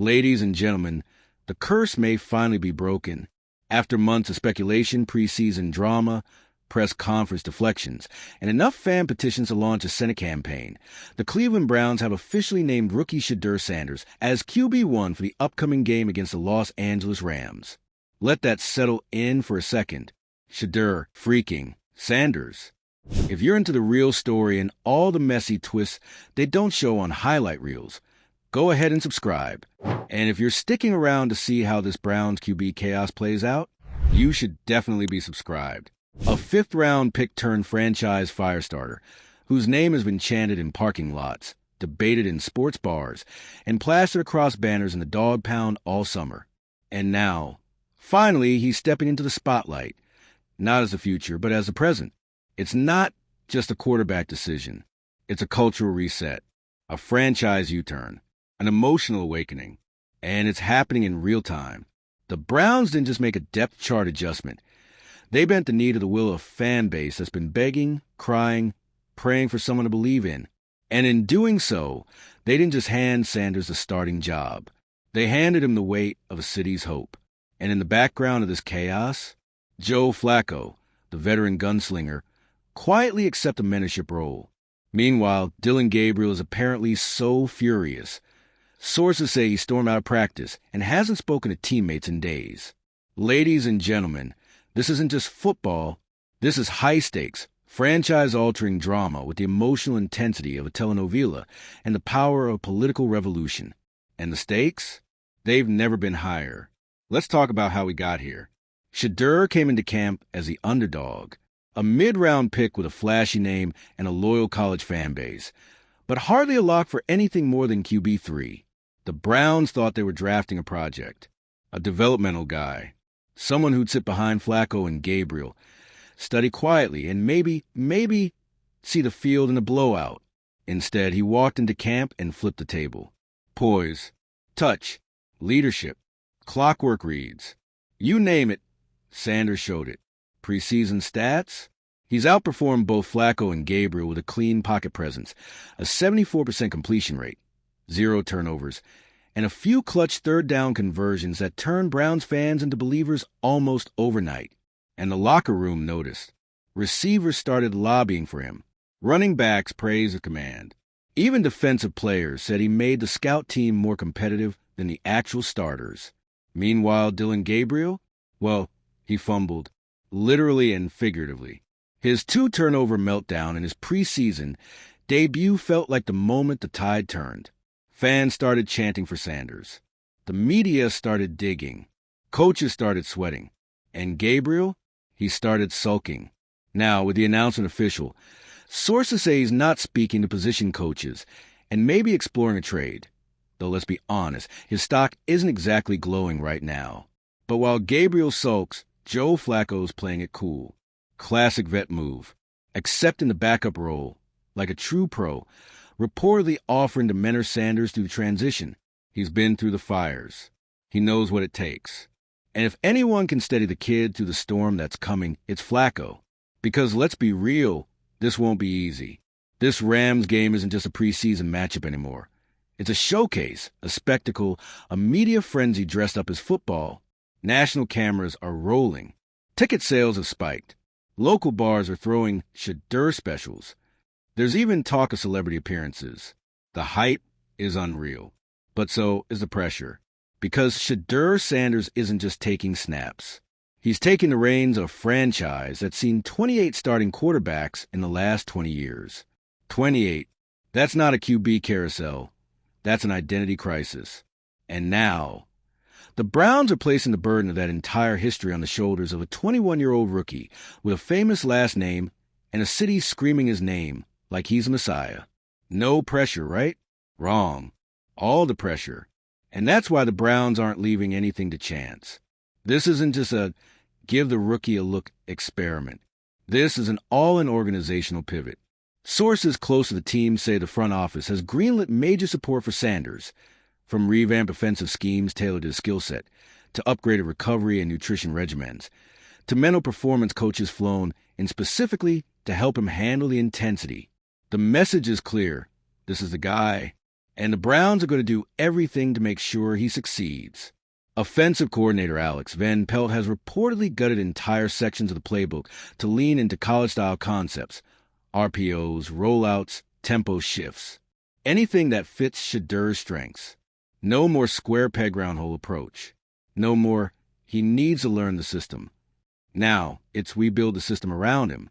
Ladies and gentlemen, the curse may finally be broken. After months of speculation, preseason drama, press conference deflections, and enough fan petitions to launch a Senate campaign, the Cleveland Browns have officially named rookie Shedeur Sanders as QB1 for the upcoming game against the Los Angeles Rams. Let that settle in for a second. Shedeur freaking Sanders. If you're into the real story and all the messy twists they don't show on highlight reels, go ahead and subscribe. And if you're sticking around to see how this Browns QB chaos plays out, you should definitely be subscribed. A fifth-round pick turned franchise firestarter, whose name has been chanted in parking lots, debated in sports bars, and plastered across banners in the dog pound all summer. And now, finally, he's stepping into the spotlight, not as the future, but as the present. It's not just a quarterback decision. It's a cultural reset, a franchise U-turn, an emotional awakening, and it's happening in real time. The Browns didn't just make a depth chart adjustment. They bent the knee to the will of a fan base that's been begging, crying, praying for someone to believe in. And in doing so, they didn't just hand Sanders the starting job. They handed him the weight of a city's hope. And in the background of this chaos, Joe Flacco, the veteran gunslinger, quietly accepts a mentorship role. Meanwhile, Dillon Gabriel is apparently so furious. Sources say he stormed out of practice and hasn't spoken to teammates in days. Ladies and gentlemen, this isn't just football. This is high-stakes, franchise-altering drama with the emotional intensity of a telenovela and the power of political revolution. And the stakes? They've never been higher. Let's talk about how we got here. Shedeur came into camp as the underdog, a mid-round pick with a flashy name and a loyal college fan base, but hardly a lock for anything more than QB3. The Browns thought they were drafting a project, a developmental guy, someone who'd sit behind Flacco and Gabriel, study quietly, and maybe see the field in a blowout. Instead, he walked into camp and flipped the table. Poise, touch, leadership, clockwork reads. You name it, Sanders showed it. Preseason stats? He's outperformed both Flacco and Gabriel with a clean pocket presence, a 74% completion rate, 0 turnovers, and a few clutch third-down conversions that turned Browns fans into believers almost overnight. And the locker room noticed. Receivers started lobbying for him. Running backs praised the command. Even defensive players said he made the scout team more competitive than the actual starters. Meanwhile, Dillon Gabriel, well, he fumbled, literally and figuratively. His 2-turnover meltdown in his preseason debut felt like the moment the tide turned. Fans started chanting for Sanders. The media started digging. Coaches started sweating. And Gabriel, he started sulking. Now, with the announcement official, sources say he's not speaking to position coaches and maybe exploring a trade. Though let's be honest, his stock isn't exactly glowing right now. But while Gabriel sulks, Joe Flacco's playing it cool. Classic vet move. Accepting the backup role, like a true pro, reportedly offering to mentor Sanders through the transition. He's been through the fires. He knows what it takes. And if anyone can steady the kid through the storm that's coming, it's Flacco. Because let's be real, this won't be easy. This Rams game isn't just a preseason matchup anymore. It's a showcase, a spectacle, a media frenzy dressed up as football. National cameras are rolling. Ticket sales have spiked. Local bars are throwing Shedeur specials. There's even talk of celebrity appearances. The hype is unreal. But so is the pressure. Because Shedeur Sanders isn't just taking snaps. He's taking the reins of a franchise that's seen 28 starting quarterbacks in the last 20 years. 28. That's not a QB carousel. That's an identity crisis. And now, the Browns are placing the burden of that entire history on the shoulders of a 21-year-old rookie with a famous last name and a city screaming his name like he's a messiah. No pressure, right? Wrong. All the pressure. And that's why the Browns aren't leaving anything to chance. This isn't just a give the rookie a look experiment. This is an all-in organizational pivot. Sources close to the team say the front office has greenlit major support for Sanders, from revamped offensive schemes tailored to his skill set, to upgraded recovery and nutrition regimens, to mental performance coaches flown in specifically to help him handle the intensity. The message is clear. This is the guy. And the Browns are going to do everything to make sure he succeeds. Offensive coordinator Alex Van Pelt has reportedly gutted entire sections of the playbook to lean into college-style concepts, RPOs, rollouts, tempo shifts, anything that fits Shedeur's strengths. No more square peg round hole approach. No more, he needs to learn the system. Now, it's we build the system around him.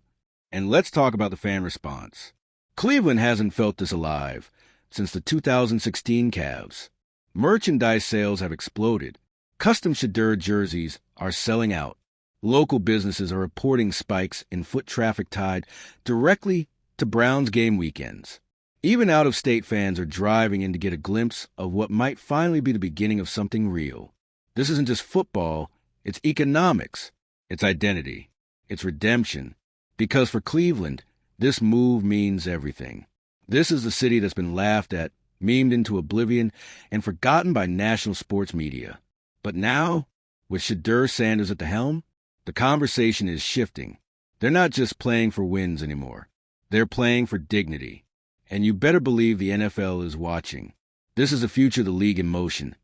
And let's talk about the fan response. Cleveland hasn't felt this alive since the 2016 Cavs. Merchandise sales have exploded. Custom Shedeur jerseys are selling out. Local businesses are reporting spikes in foot traffic tied directly to Browns game weekends. Even out-of-state fans are driving in to get a glimpse of what might finally be the beginning of something real. This isn't just football, it's economics, it's identity, it's redemption. Because for Cleveland, this move means everything. This is the city that's been laughed at, memed into oblivion, and forgotten by national sports media. But now, with Shedeur Sanders at the helm, the conversation is shifting. They're not just playing for wins anymore. They're playing for dignity. And you better believe the NFL is watching. This is the future of the league in motion.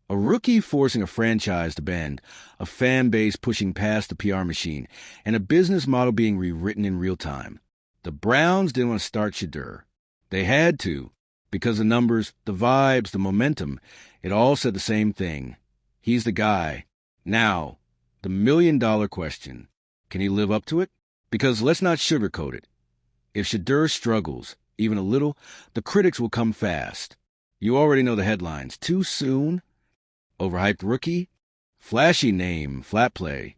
A rookie forcing a franchise to bend, a fan base pushing past the PR machine, and a business model being rewritten in real time. The Browns didn't want to start Shedeur. They had to, because the numbers, the vibes, the momentum, it all said the same thing. He's the guy. Now, the million-dollar question. Can he live up to it? Because let's not sugarcoat it. If Shedeur struggles, even a little, the critics will come fast. You already know the headlines. Too soon? Overhyped rookie? Flashy name, flat play.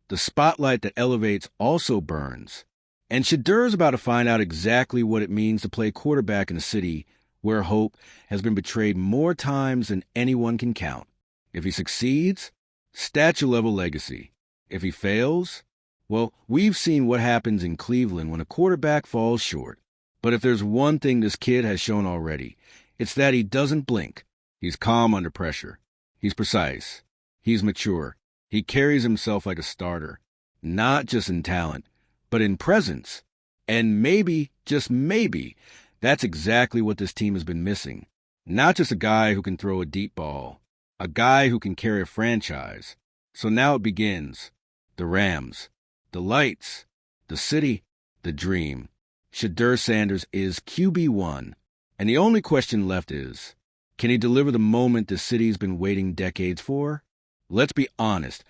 The spotlight that elevates also burns. And Shedeur's about to find out exactly what it means to play quarterback in a city where hope has been betrayed more times than anyone can count. If he succeeds, statue-level legacy. If he fails, well, we've seen what happens in Cleveland when a quarterback falls short. But if there's one thing this kid has shown already, it's that he doesn't blink. He's calm under pressure. He's precise. He's mature. He carries himself like a starter, not just in talent, but in presence. And maybe, just maybe, that's exactly what this team has been missing. Not just a guy who can throw a deep ball, a guy who can carry a franchise. So now it begins. The Rams, the lights, the city, the dream. Shedeur Sanders is QB1. And the only question left is, can he deliver the moment the city's been waiting decades for? Let's be honest.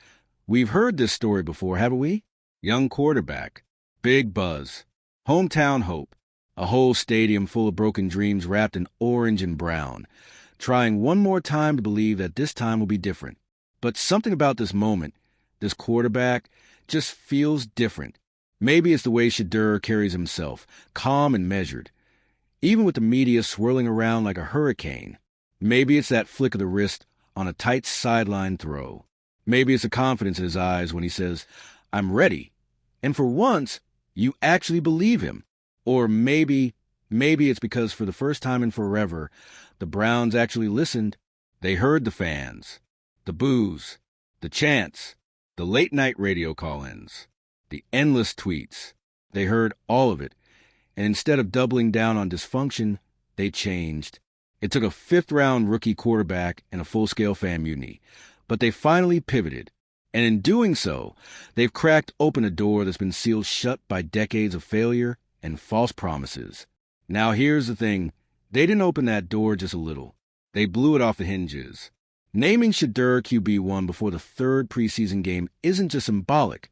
We've heard this story before, haven't we? Young quarterback, big buzz, hometown hope, a whole stadium full of broken dreams wrapped in orange and brown, trying one more time to believe that this time will be different. But something about this moment, this quarterback, just feels different. Maybe it's the way Shedeur carries himself, calm and measured, even with the media swirling around like a hurricane. Maybe it's that flick of the wrist on a tight sideline throw. Maybe it's the confidence in his eyes when he says, "I'm ready." And for once, you actually believe him. Or maybe it's because for the first time in forever, the Browns actually listened. They heard the fans, the boos, the chants, the late-night radio call-ins, the endless tweets. They heard all of it. And instead of doubling down on dysfunction, they changed. It took a fifth-round rookie quarterback and a full-scale fan mutiny. But they finally pivoted. And in doing so, they've cracked open a door that's been sealed shut by decades of failure and false promises. Now here's the thing. They didn't open that door just a little. They blew it off the hinges. Naming Shedeur QB1 before the third preseason game isn't just symbolic.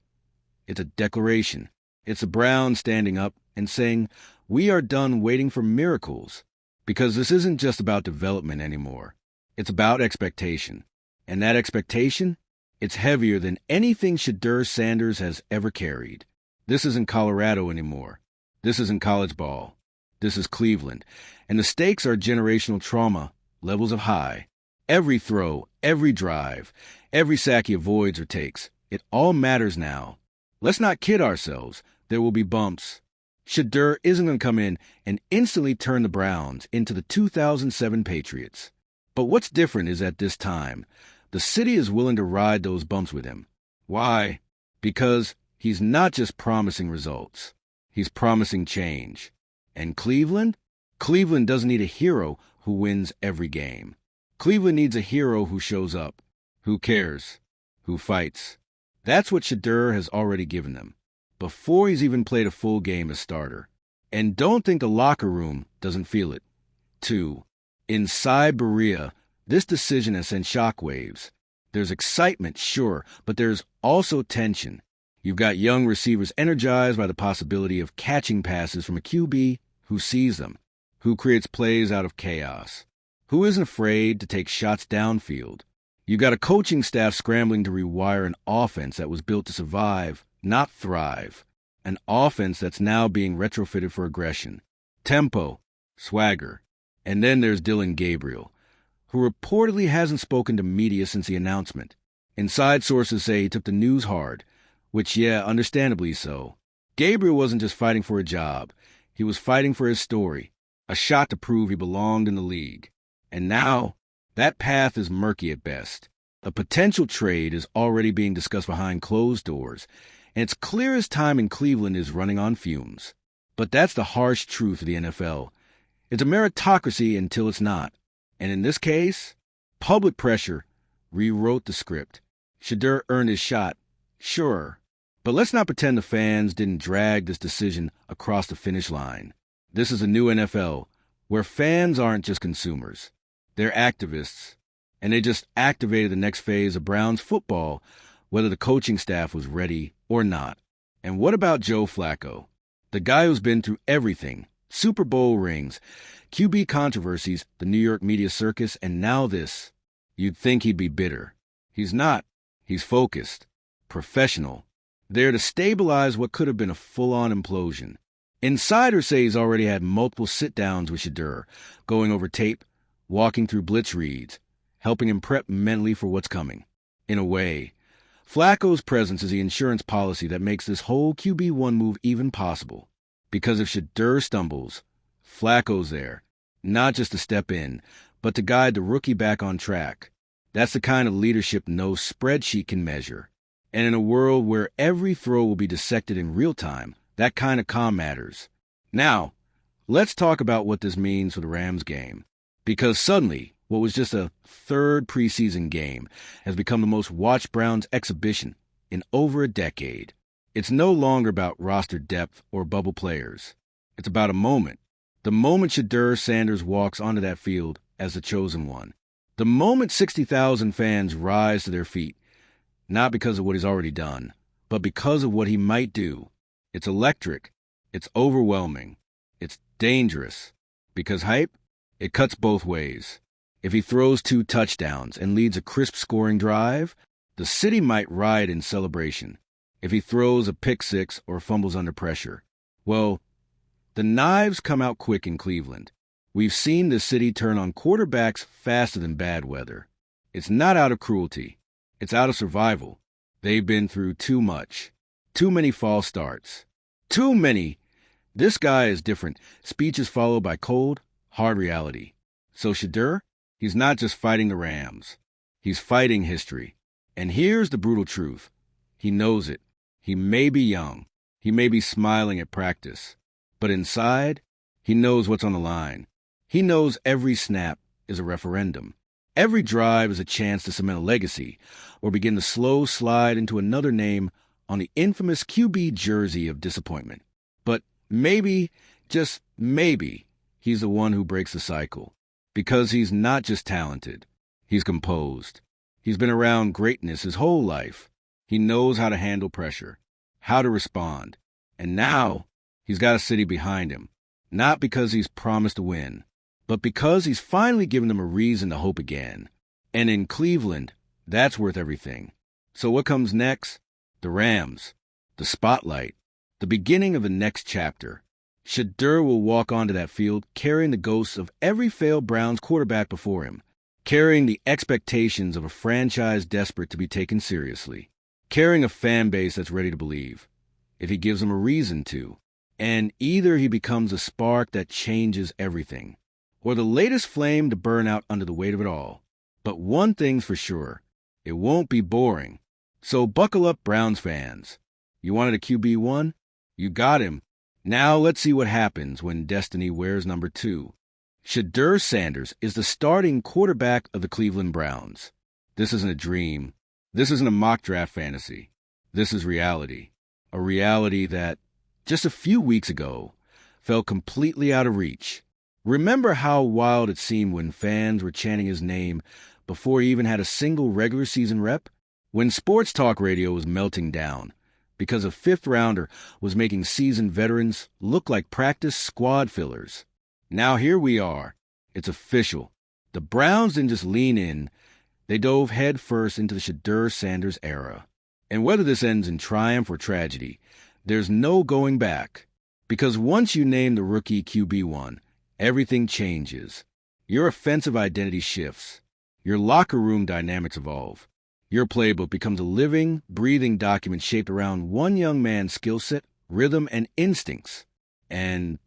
It's a declaration. It's the Browns standing up and saying, we are done waiting for miracles. Because this isn't just about development anymore. It's about expectation. And that expectation, it's heavier than anything Shedeur Sanders has ever carried. This isn't Colorado anymore. This isn't college ball. This is Cleveland. And the stakes are generational trauma, levels of high. Every throw, every drive, every sack he avoids or takes, it all matters now. Let's not kid ourselves. There will be bumps. Shedeur isn't going to come in and instantly turn the Browns into the 2007 Patriots. But what's different is at this time, the city is willing to ride those bumps with him. Why? Because he's not just promising results. He's promising change. And Cleveland? Cleveland doesn't need a hero who wins every game. Cleveland needs a hero who shows up, who cares, who fights. That's what Shedeur has already given them, before he's even played a full game as starter. And don't think the locker room doesn't feel it. 2. Inside Berea, this decision has sent shockwaves. There's excitement, sure, but there's also tension. You've got young receivers energized by the possibility of catching passes from a QB who sees them, who creates plays out of chaos, who isn't afraid to take shots downfield. You've got a coaching staff scrambling to rewire an offense that was built to survive, not thrive. An offense that's now being retrofitted for aggression, tempo, swagger. And then there's Dillon Gabriel, who reportedly hasn't spoken to media since the announcement. Inside sources say he took the news hard, which, yeah, understandably so. Gabriel wasn't just fighting for a job. He was fighting for his story, a shot to prove he belonged in the league. And now, that path is murky at best. A potential trade is already being discussed behind closed doors, and it's clear his time in Cleveland is running on fumes. But that's the harsh truth of the NFL. It's a meritocracy until it's not. And in this case, public pressure rewrote the script. Shedeur earned his shot, sure. But let's not pretend the fans didn't drag this decision across the finish line. This is a new NFL, where fans aren't just consumers. They're activists, and they just activated the next phase of Browns football, whether the coaching staff was ready or not. And what about Joe Flacco? The guy who's been through everything, Super Bowl rings, QB controversies, the New York media circus, and now this. You'd think he'd be bitter. He's not. He's focused, professional, there to stabilize what could have been a full-on implosion. Insiders say he's already had multiple sit-downs with Shedeur, going over tape, walking through blitz reads, helping him prep mentally for what's coming. In a way, Flacco's presence is the insurance policy that makes this whole QB1 move even possible. Because if Shedeur stumbles, Flacco's there, not just to step in, but to guide the rookie back on track. That's the kind of leadership no spreadsheet can measure. And in a world where every throw will be dissected in real time, that kind of calm matters. Now, let's talk about what this means for the Rams game. Because suddenly, what was just a third preseason game has become the most watched Browns exhibition in over a decade. It's no longer about roster depth or bubble players. It's about a moment. The moment Shedeur Sanders walks onto that field as the chosen one. The moment 60,000 fans rise to their feet, not because of what he's already done, but because of what he might do. It's electric. It's overwhelming. It's dangerous. Because hype, it cuts both ways. If he throws 2 touchdowns and leads a crisp scoring drive, the city might riot in celebration. If he throws a pick six or fumbles under pressure, well, the knives come out quick in Cleveland. We've seen the city turn on quarterbacks faster than bad weather. It's not out of cruelty. It's out of survival. They've been through too much. Too many false starts. Too many. This guy is different. Speech is followed by cold, hard reality. So Shedeur, he's not just fighting the Rams. He's fighting history. And here's the brutal truth. He knows it. He may be young. He may be smiling at practice. But inside, he knows what's on the line. He knows every snap is a referendum. Every drive is a chance to cement a legacy or begin the slow slide into another name on the infamous QB jersey of disappointment. But maybe, just maybe, he's the one who breaks the cycle. Because he's not just talented. He's composed. He's been around greatness his whole life. He knows how to handle pressure, how to respond. And now, he's got a city behind him. Not because he's promised to win, but because he's finally given them a reason to hope again. And in Cleveland, that's worth everything. So what comes next? The Rams, the spotlight, the beginning of the next chapter. Shedeur will walk onto that field carrying the ghosts of every failed Browns quarterback before him, carrying the expectations of a franchise desperate to be taken seriously, carrying a fan base that's ready to believe, if he gives them a reason to. And either he becomes a spark that changes everything, or the latest flame to burn out under the weight of it all. But one thing's for sure, it won't be boring. So buckle up, Browns fans. You wanted a QB1? You got him. Now let's see what happens when destiny wears number 2. Shedeur Sanders is the starting quarterback of the Cleveland Browns. This isn't a dream. This isn't a mock draft fantasy. This is reality. A reality that, just a few weeks ago, felt completely out of reach. Remember how wild it seemed when fans were chanting his name before he even had a single regular season rep? When sports talk radio was melting down because a fifth-rounder was making seasoned veterans look like practice squad fillers. Now here we are. It's official. The Browns didn't just lean in. They dove headfirst into the Shedeur Sanders era. And whether this ends in triumph or tragedy, there's no going back. Because once you name the rookie QB1, everything changes. Your offensive identity shifts. Your locker room dynamics evolve. Your playbook becomes a living, breathing document shaped around one young man's skill set, rhythm, and instincts. And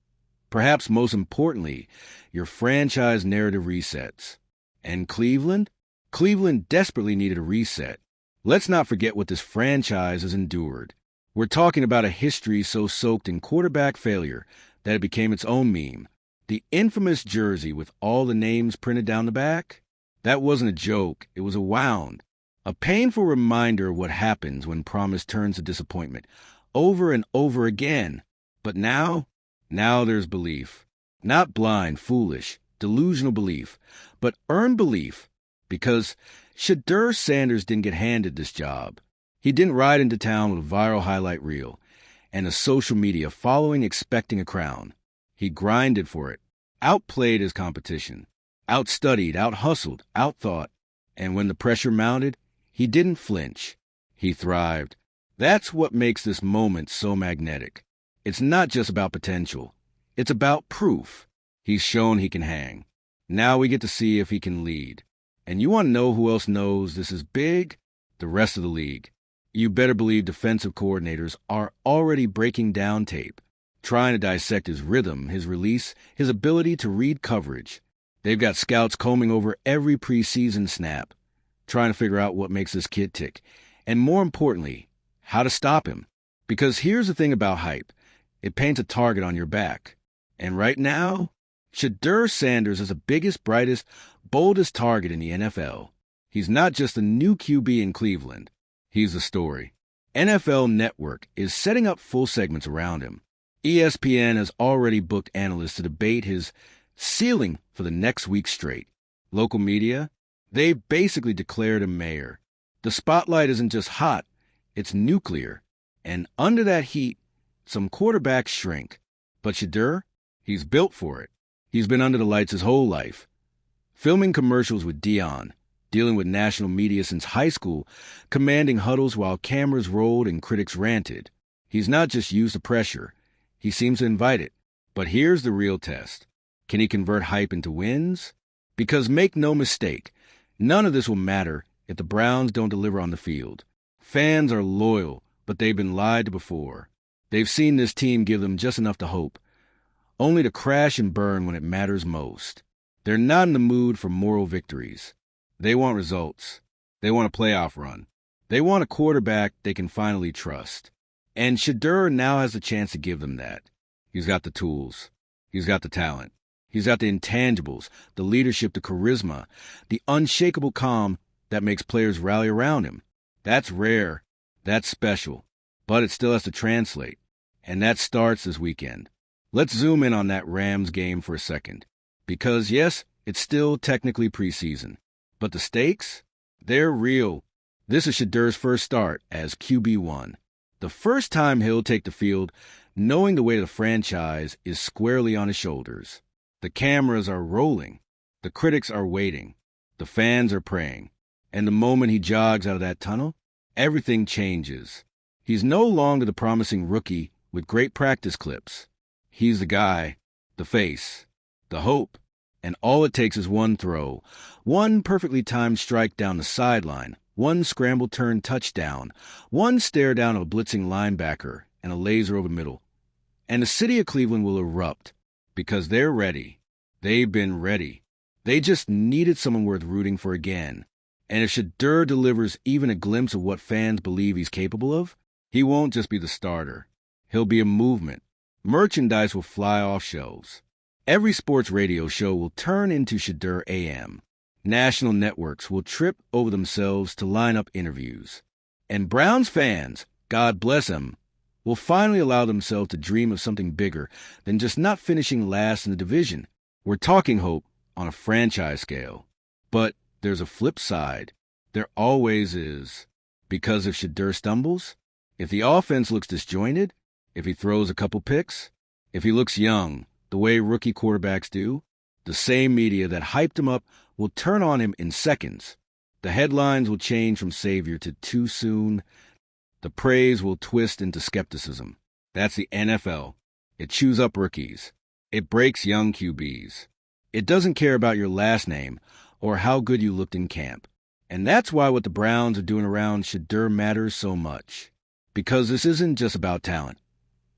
perhaps most importantly, your franchise narrative resets. And Cleveland? Cleveland desperately needed a reset. Let's not forget what this franchise has endured. We're talking about a history so soaked in quarterback failure that it became its own meme. The infamous jersey with all the names printed down the back? That wasn't a joke, it was a wound. A painful reminder of what happens when promise turns to disappointment, over and over again. But now there's belief. Not blind, foolish, delusional belief, but earned belief. Because Shedeur Sanders didn't get handed this job. He didn't ride into town with a viral highlight reel and a social media following expecting a crown. He grinded for it, outplayed his competition, outstudied, outhustled, outthought. And when the pressure mounted, he didn't flinch. He thrived. That's what makes this moment so magnetic. It's not just about potential. It's about proof. He's shown he can hang. Now we get to see if he can lead. And you want to know who else knows this is big? The rest of the league. You better believe defensive coordinators are already breaking down tape, trying to dissect his rhythm, his release, his ability to read coverage. They've got scouts combing over every preseason snap, trying to figure out what makes this kid tick, and more importantly, how to stop him. Because here's the thing about hype. It paints a target on your back. And right now, Shedeur Sanders is the biggest, brightest, boldest target in the NFL. He's not just a new QB in Cleveland. He's the story. NFL Network is setting up full segments around him. ESPN has already booked analysts to debate his ceiling for the next week straight. Local media, they've basically declared him mayor. The spotlight isn't just hot, it's nuclear. And under that heat, some quarterbacks shrink. But Shedeur, he's built for it. He's been under the lights his whole life. Filming commercials with Dion, dealing with national media since high school, commanding huddles while cameras rolled and critics ranted. He's not just used the pressure. He seems to invite it. But here's the real test. Can he convert hype into wins? Because make no mistake, none of this will matter if the Browns don't deliver on the field. Fans are loyal, but they've been lied to before. They've seen this team give them just enough to hope, only to crash and burn when it matters most. They're not in the mood for moral victories. They want results. They want a playoff run. They want a quarterback they can finally trust. And Shedeur now has the chance to give them that. He's got the tools. He's got the talent. He's got the intangibles, the leadership, the charisma, the unshakable calm that makes players rally around him. That's rare. That's special. But it still has to translate. And that starts this weekend. Let's zoom in on that Rams game for a second. Because, yes, it's still technically preseason. But the stakes? They're real. This is Shedeur's first start as QB1. The first time he'll take the field, knowing the weight of the franchise is squarely on his shoulders. The cameras are rolling. The critics are waiting. The fans are praying. And the moment he jogs out of that tunnel, everything changes. He's no longer the promising rookie with great practice clips. He's the guy, the face, the hope. And all it takes is one throw, one perfectly timed strike down the sideline, one scramble turn touchdown, one stare down a blitzing linebacker, and a laser over the middle. And the city of Cleveland will erupt because they're ready. They've been ready. They just needed someone worth rooting for again. And if Shedeur delivers even a glimpse of what fans believe he's capable of, he won't just be the starter. He'll be a movement. Merchandise will fly off shelves. Every sports radio show will turn into Shedeur AM. National networks will trip over themselves to line up interviews. And Browns fans, God bless them, will finally allow themselves to dream of something bigger than just not finishing last in the division. We're talking hope on a franchise scale. But there's a flip side. There always is. Because if Shedeur stumbles, if the offense looks disjointed, if he throws a couple picks, if he looks young, the way rookie quarterbacks do, the same media that hyped him up will turn on him in seconds. The headlines will change from savior to too soon. The praise will twist into skepticism. That's the NFL. It chews up rookies. It breaks young QBs. It doesn't care about your last name or how good you looked in camp. And that's why what the Browns are doing around Shedeur matters so much. Because this isn't just about talent.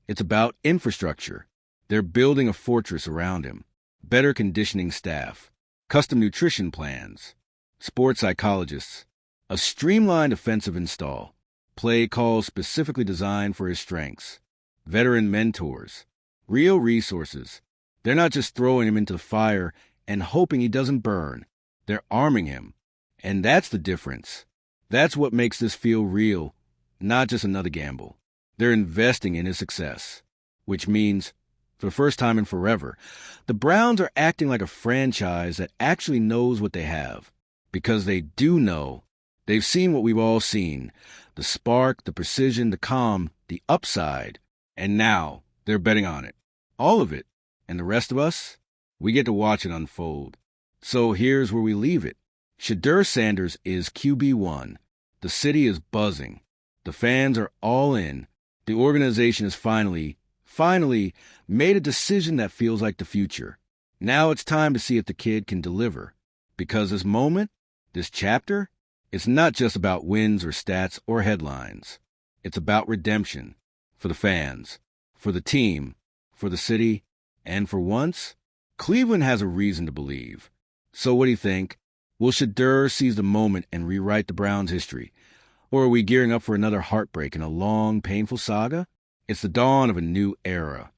It's about infrastructure. They're building a fortress around him. Better conditioning staff, custom nutrition plans, sports psychologists, a streamlined offensive install, play calls specifically designed for his strengths, veteran mentors, real resources. They're not just throwing him into the fire and hoping he doesn't burn. They're arming him. And that's the difference. That's what makes this feel real, not just another gamble. They're investing in his success, which means, for the first time in forever, the Browns are acting like a franchise that actually knows what they have. Because they do know. They've seen what we've all seen. The spark, the precision, the calm, the upside. And now they're betting on it. All of it. And the rest of us, we get to watch it unfold. So here's where we leave it. Shedeur Sanders is QB1. The city is buzzing. The fans are all in. The organization has finally made a decision that feels like the future. Now it's time to see if the kid can deliver. Because this moment, this chapter, it's not just about wins or stats or headlines. It's about redemption. For the fans, for the team, for the city, and for once, Cleveland has a reason to believe. So what do you think? Will Shedeur seize the moment and rewrite the Browns' history? Or are we gearing up for another heartbreak in a long, painful saga? It's the dawn of a new era.